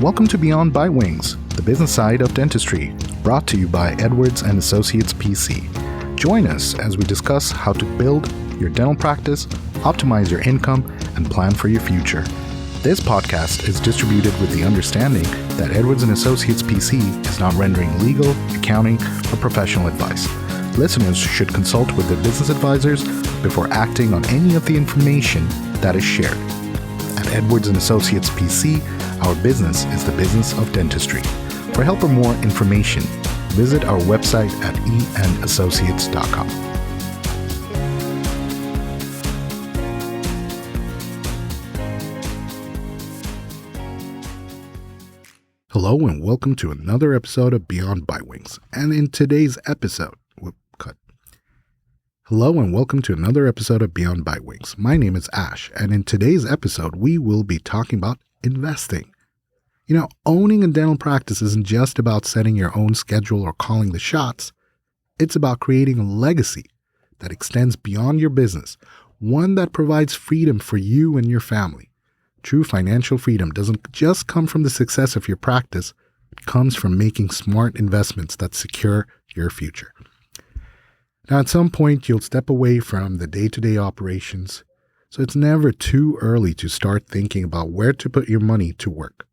Welcome to Beyond Bitewings, the business side of dentistry, brought to you by Edwards & Associates PC. Join us as we discuss how to build your dental practice, optimize your income, and plan for your future. This podcast is distributed with the understanding that Edwards & Associates PC is not rendering legal, accounting, or professional advice. Listeners should consult with their business advisors before acting on any of the information that is shared. At Edwards & Associates PC, our business is the business of dentistry. For help or more information, visit our website at eandassociates.com. Hello and welcome to another episode of Beyond Bitewings. And in today's episode, Hello and welcome to another episode of Beyond Bitewings. My name is Ash, and in today's episode, we will be talking about investing. You know, owning a dental practice isn't just about setting your own schedule or calling the shots. It's about creating a legacy that extends beyond your business, one that provides freedom for you and your family. True financial freedom doesn't just come from the success of your practice, it comes from making smart investments that secure your future. Now, at some point, you'll step away from the day-to-day operations, so it's never too early to start thinking about where to put your money to work.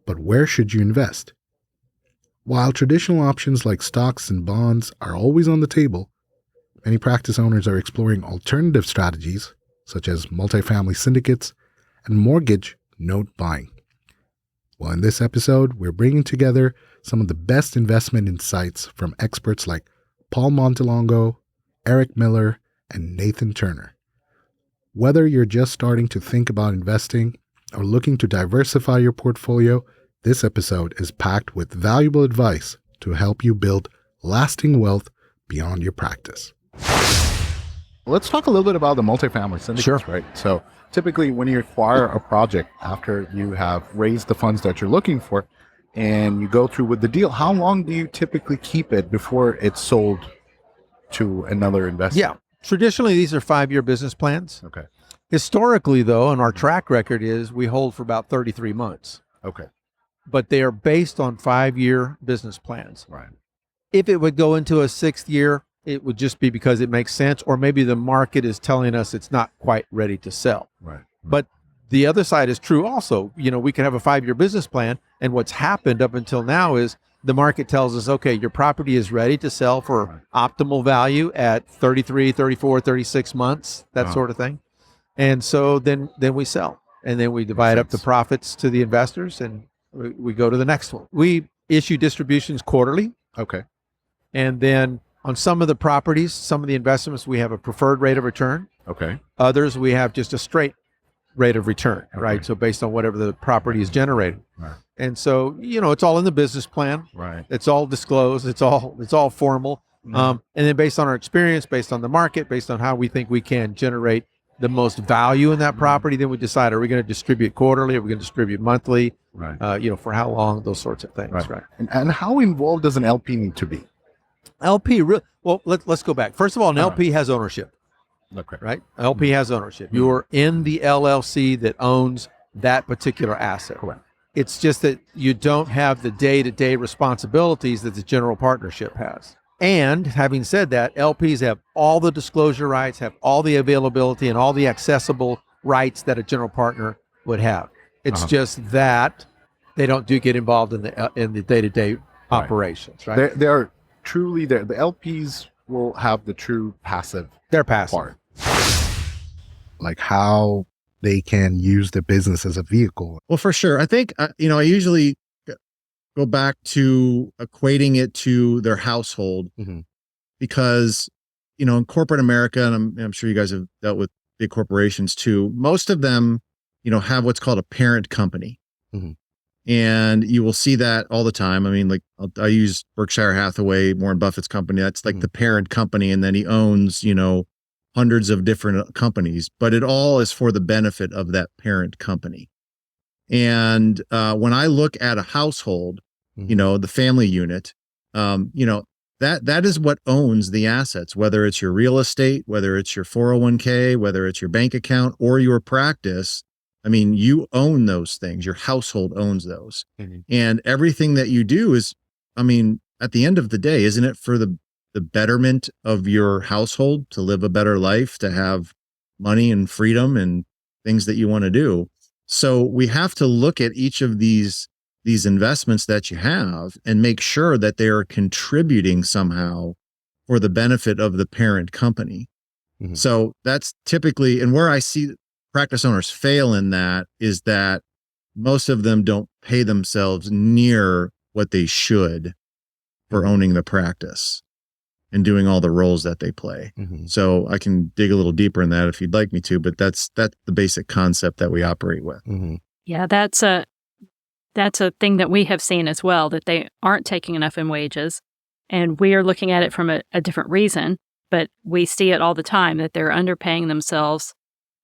But where should you invest? While traditional options like stocks and bonds are always on the table, many practice owners are exploring alternative strategies, such as multifamily syndicates and mortgage note buying. Well, in this episode, we're bringing together some of the best investment insights from experts like Paul Montelongo, Eric Miller, and Nathan Turner. Whether you're just starting to think about investing or looking to diversify your portfolio, this episode is packed with valuable advice to help you build lasting wealth beyond your practice. Let's talk a little bit about the multifamily syndicates, Sure. right? So typically when you acquire a project after you have raised the funds that you're looking for, and you go through with the deal, how long do you typically keep it before it's sold to another investor? Yeah. Traditionally, these are 5-year business plans. Okay. Historically, though, and our track record is we hold for about 33 months. Okay. But they are based on 5-year business plans. Right. If it would go into a 6th year, it would just be because it makes sense, or maybe the market is telling us it's not quite ready to sell. Right. But the other side is true also. You know, we can have a 5-year business plan, and what's happened up until now is the market tells us, okay, your property is ready to sell for optimal value at 33, 34, 36 months, that sort of thing. And so then we sell, and then we divide up the profits to the investors, and we go to the next one. We issue distributions quarterly. Okay. And then on some of the properties, some of the investments, we have a preferred rate of return. Okay. Others, we have just a straight rate of return, right? So based on whatever the property is generating. Right. And so, you know, it's all in the business plan. Right. It's all disclosed. It's all formal. And then based on our experience, based on the market, based on how we think we can generate the most value in that property, then we decide, are we going to distribute quarterly? Are we going to distribute monthly? Right. You know, for how long, those sorts of things, right? And how involved does an LP need to be? LP, well, let's go back. First of all, an LP has ownership. Okay. Right? LP has ownership. You're in the LLC that owns that particular asset. Correct. It's just that you don't have the day-to-day responsibilities that the general partnership has. And having said that, LPs have all the disclosure rights, have all the availability and all the accessible rights that a general partner would have. It's just that they don't get involved in the day-to-day operations, right? They are truly there. The LPs will have the true passive They're passive. part. Like how they can use the business as a vehicle. Well, for sure. I think, I usually go back to equating it to their household because, in corporate America, and I'm sure you guys have dealt with big corporations too, most of them, have what's called a parent company. And you will see that all the time. I mean, like I use Berkshire Hathaway, Warren Buffett's company. That's like the parent company. And then he owns, hundreds of different companies, but it all is for the benefit of that parent company. And when I look at a household, the family unit, that is what owns the assets, whether it's your real estate, whether it's your 401k, whether it's your bank account or your practice. I mean, you own those things. Your household owns those. Mhm. And everything that you do is, I mean, at the end of the day, isn't it for the betterment of your household, to live a better life, to have money and freedom and things that you want to do? So we have to look at each of these investments that you have and make sure that they are contributing somehow for the benefit of the parent company. Mhm. So that's typically, and where I see practice owners fail in that is that most of them don't pay themselves near what they should for Mhm. owning the practice and doing all the roles that they play. Mhm. So I can dig a little deeper in that if you'd like me to, but that's the basic concept that we operate with. Mhm. Yeah, that's a thing that we have seen as well, that they aren't taking enough in wages. And we are looking at it from a different reason, but we see it all the time that they're underpaying themselves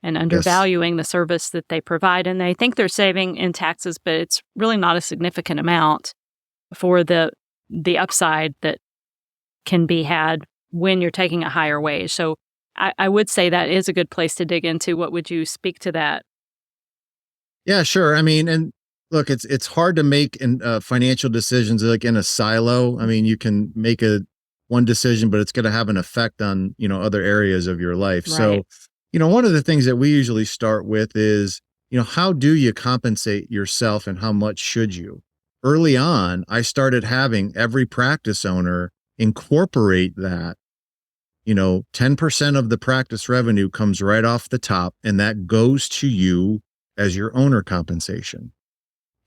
and undervaluing the service that they provide. And they think they're saving in taxes, but it's really not a significant amount for the upside that can be had when you're taking a higher wage. So I would say that is a good place to dig into. What would you speak to that? Yeah, sure. I mean, and look, it's hard to make financial decisions like in a silo. I mean, you can make one decision, but it's going to have an effect on, other areas of your life. Right. So, one of the things that we usually start with is, how do you compensate yourself and how much should you? Early on, I started having every practice owner incorporate that. 10% of the practice revenue comes right off the top, and that goes to you as your owner compensation.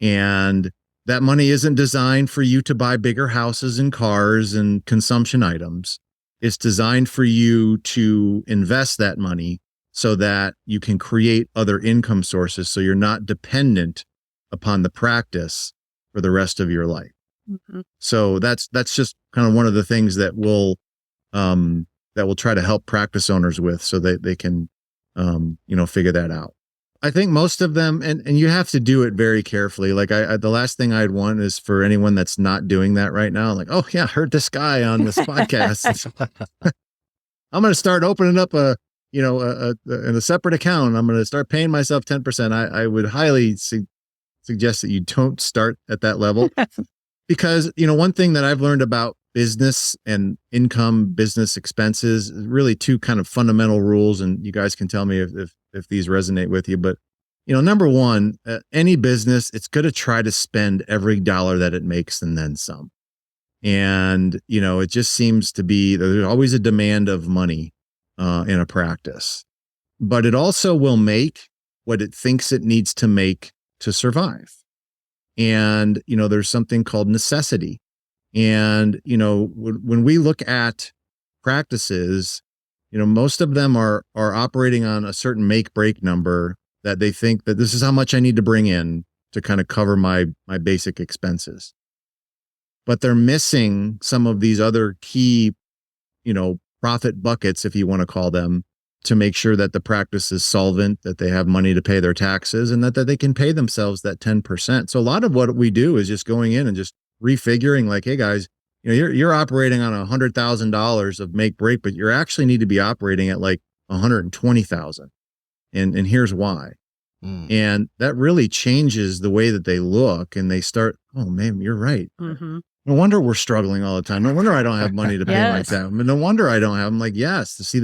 And that money isn't designed for you to buy bigger houses and cars and consumption items. It's designed for you to invest that money so that you can create other income sources so you're not dependent upon the practice for the rest of your life. Mhm. So that's just kind of one of the things that we'll try to help practice owners with so that they can figure that out. I think most of them, and you have to do it very carefully. Like the last thing I'd want is for anyone that's not doing that right now, like, oh yeah, I heard this guy on this podcast. I'm going to start opening up in a separate account. I'm going to start paying myself 10%. I would highly suggest that you don't start at that level because, one thing that I've learned about business and income, business expenses, really two kind of fundamental rules. And you guys can tell me if these resonate with you, but number one, any business, it's going to try to spend every dollar that it makes and then some. And, it just seems to be, there's always a demand of money in a practice, but it also will make what it thinks it needs to make to survive. And, there's something called necessity. And, when we look at practices, most of them are operating on a certain make break number that they think that this is how much I need to bring in to kind of cover my basic expenses. But they're missing some of these other key, profit buckets, if you want to call them, to make sure that the practice is solvent, that they have money to pay their taxes, and that they can pay themselves that 10%. So a lot of what we do is just going in and just refiguring like, hey guys, you're operating on $100,000 of make break, but you actually need to be operating at like 120,000. And here's why. And that really changes the way that they look and they start, oh man, you're right. Mm-hmm. No wonder we're struggling all the time. No wonder I don't have money to pay my Yes. tax. No wonder I don't have. I'm like, yes. See,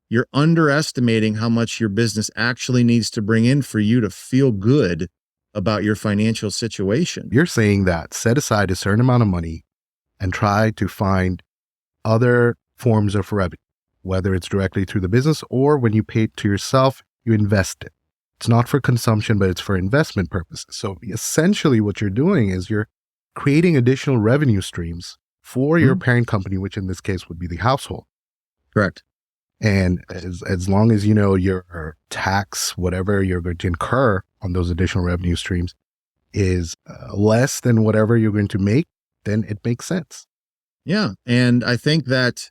you're underestimating how much your business actually needs to bring in for you to feel good about your financial situation. You're saying that set aside a certain amount of money and try to find other forms of revenue, whether it's directly through the business or when you pay it to yourself, you invest it. It's not for consumption, but it's for investment purposes. So essentially what you're doing is you're creating additional revenue streams for your parent company, which in this case would be the household. Correct. And as long as you know your tax, whatever you're going to incur on those additional revenue streams is less than whatever you're going to make, then it makes sense. Yeah. And I think that,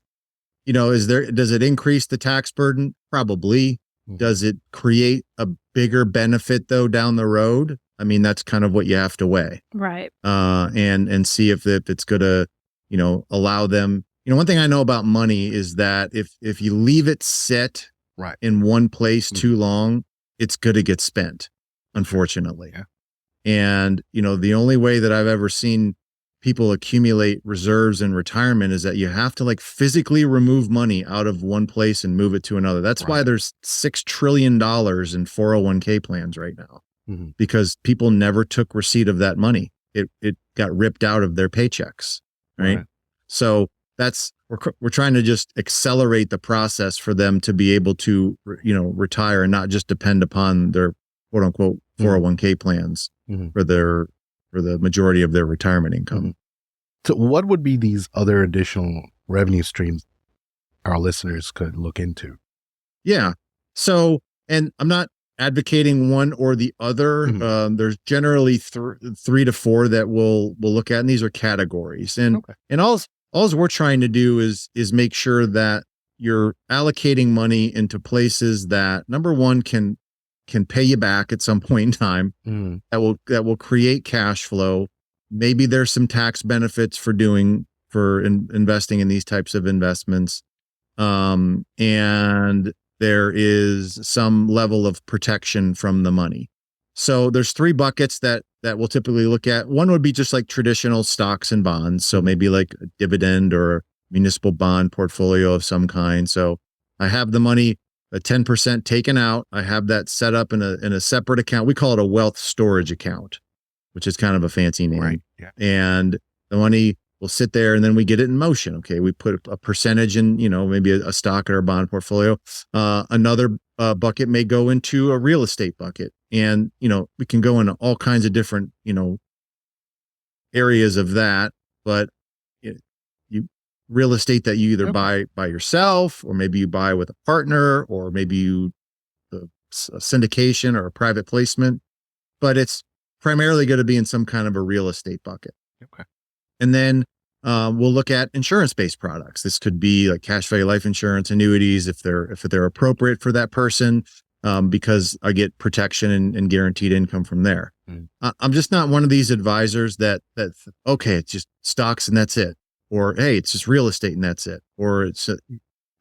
does it increase the tax burden? Probably. Does it create a bigger benefit though down the road? I mean, that's kind of what you have to weigh. Right. And see if it's going to, allow them. One thing I know about money is that if you leave it sit right in one place too long, it's going to get spent, unfortunately. Yeah. And, the only way that I've ever seen people accumulate reserves in retirement is that you have to like physically remove money out of one place and move it to another. That's why there's $6 trillion in 401k plans right now, because people never took receipt of that money. It got ripped out of their paychecks. Right. So we're trying to just accelerate the process for them to be able to, retire and not just depend upon their quote unquote 401k plans for the majority of their retirement income. So what would be these other additional revenue streams our listeners could look into? Yeah. So, and I'm not advocating one or the other. There's generally 3 to 4 that we'll look at, and these are categories. And all we're trying to do is make sure that you're allocating money into places that, number one, can pay you back at some point in time, that will create cash flow. Maybe there's some tax benefits for investing in these types of investments. And there is some level of protection from the money. So there's 3 buckets that we'll typically look at. One would be just like traditional stocks and bonds. So maybe like a dividend or a municipal bond portfolio of some kind. So I have the money, a 10% taken out. I have that set up in a separate account. We call it a wealth storage account, which is kind of a fancy name. Right. Yeah. And the money will sit there, and then we get it in motion. Okay. We put a percentage in, maybe a stock or a bond portfolio. Another bucket may go into a real estate bucket. And, we can go into all kinds of different, areas of that, but real estate that you either buy by yourself, or maybe you buy with a partner, or maybe you a syndication or a private placement, but it's primarily going to be in some kind of a real estate bucket. Okay. And then we'll look at insurance-based products. This could be like cash value life insurance, annuities, if they're appropriate for that person, because I get protection and guaranteed income from there. I'm just not one of these advisors that okay, it's just stocks and that's it. Or, hey, it's just real estate and that's it. Or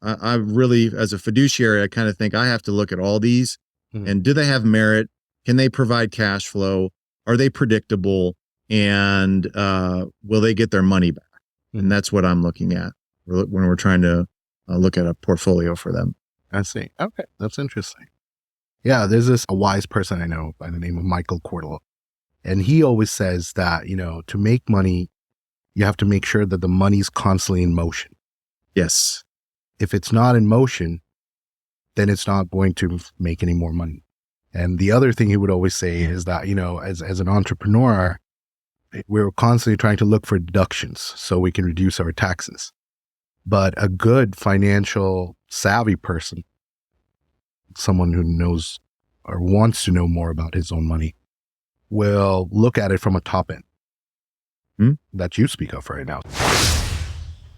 I really, as a fiduciary, I kind of think I have to look at all these and do they have merit? Can they provide cash flow? Are they predictable? And will they get their money back? And that's what I'm looking at when we're trying to look at a portfolio for them. I see. Okay. That's interesting. Yeah. There's a wise person I know by the name of Michael Cordell. And he always says that, to make money, you have to make sure that the money's constantly in motion. Yes. If it's not in motion, then it's not going to make any more money. And the other thing he would always say is that, as an entrepreneur, we're constantly trying to look for deductions so we can reduce our taxes. But a good financial savvy person, someone who knows or wants to know more about his own money, will look at it from a top end that you speak of right now.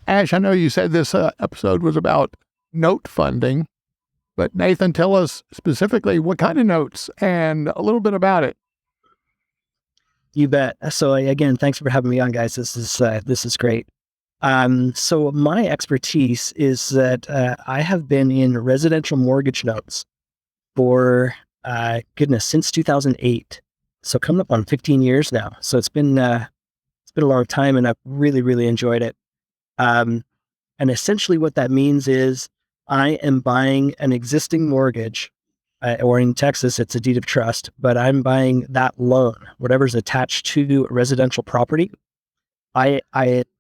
Ash, I know you said this episode was about note funding, but Nathan, tell us specifically what kind of notes and a little bit about it. You bet. So again, thanks for having me on, guys. This is great. So my expertise is that I have been in residential mortgage notes for since 2008. So coming up on 15 years now. So it's been a long time, and I've really, really enjoyed it. And essentially what that means is I am buying an existing mortgage, or in Texas, it's a deed of trust, but I'm buying that loan, whatever's attached to a residential property. I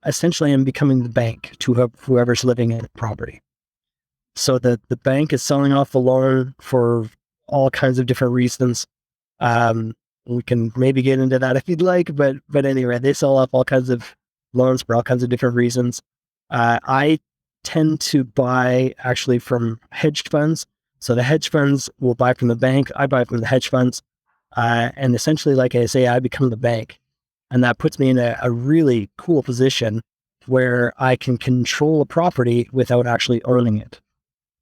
essentially am becoming the bank to whoever's living in the property. So the bank is selling off the loan for all kinds of different reasons. We can maybe get into that if you'd like, but anyway, they sell off all kinds of loans for all kinds of different reasons. I tend to buy actually from hedge funds. So the hedge funds will buy from the bank. I buy from the hedge funds. And essentially, like I say, I become the bank. And that puts me in a really cool position where I can control a property without actually owning it.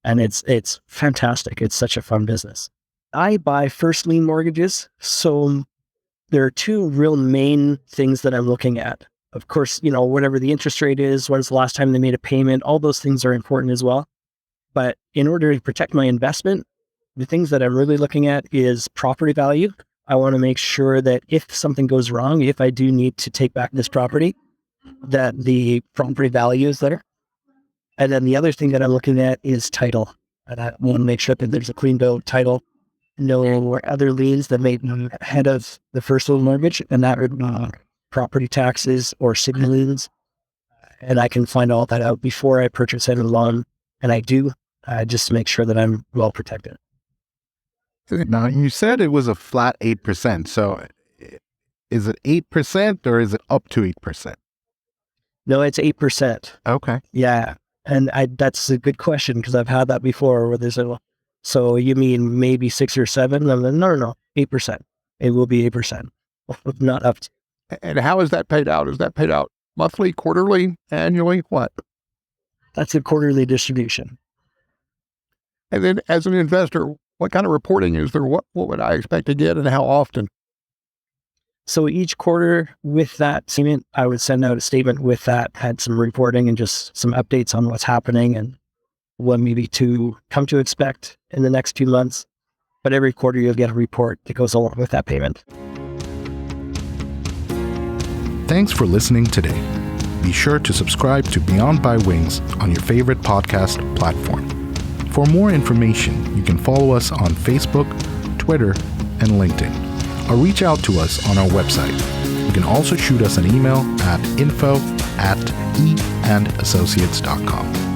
And it's fantastic. It's such a fun business. I buy first lien mortgages. So there are 2 real main things that I'm looking at. Of course, whatever the interest rate is, when's the last time they made a payment, all those things are important as well. But in order to protect my investment, the things that I'm really looking at is property value. I want to make sure that if something goes wrong, if I do need to take back this property, that the property value is there. And then the other thing that I'm looking at is title. And I want to make sure that there's a clean bill of title, no other liens that may be ahead of the first loan mortgage, and that would property taxes or city liens. And I can find all that out before I purchase any loan. And I do, just to make sure that I'm well protected. Now, you said it was a flat 8%. So is it 8% or is it up to 8%? No, it's 8%. Okay. Yeah. And that's a good question because I've had that before where there's so you mean maybe 6 or 7? I'm like, no, 8%. It will be 8%, not up to. And how is that paid out? Is that paid out monthly, quarterly, annually? What? That's a quarterly distribution. And then as an investor, what kind of reporting is there? What would I expect to get and how often? So each quarter with that statement, I would send out a statement with that, had some reporting and just some updates on what's happening and what maybe to come to expect in the next 2 months. But every quarter you'll get a report that goes along with that payment. Thanks for listening today. Be sure to subscribe to Beyond Bitewings on your favorite podcast platform. For more information, you can follow us on Facebook, Twitter, and LinkedIn, or reach out to us on our website. You can also shoot us an email at info@eandassociates.com.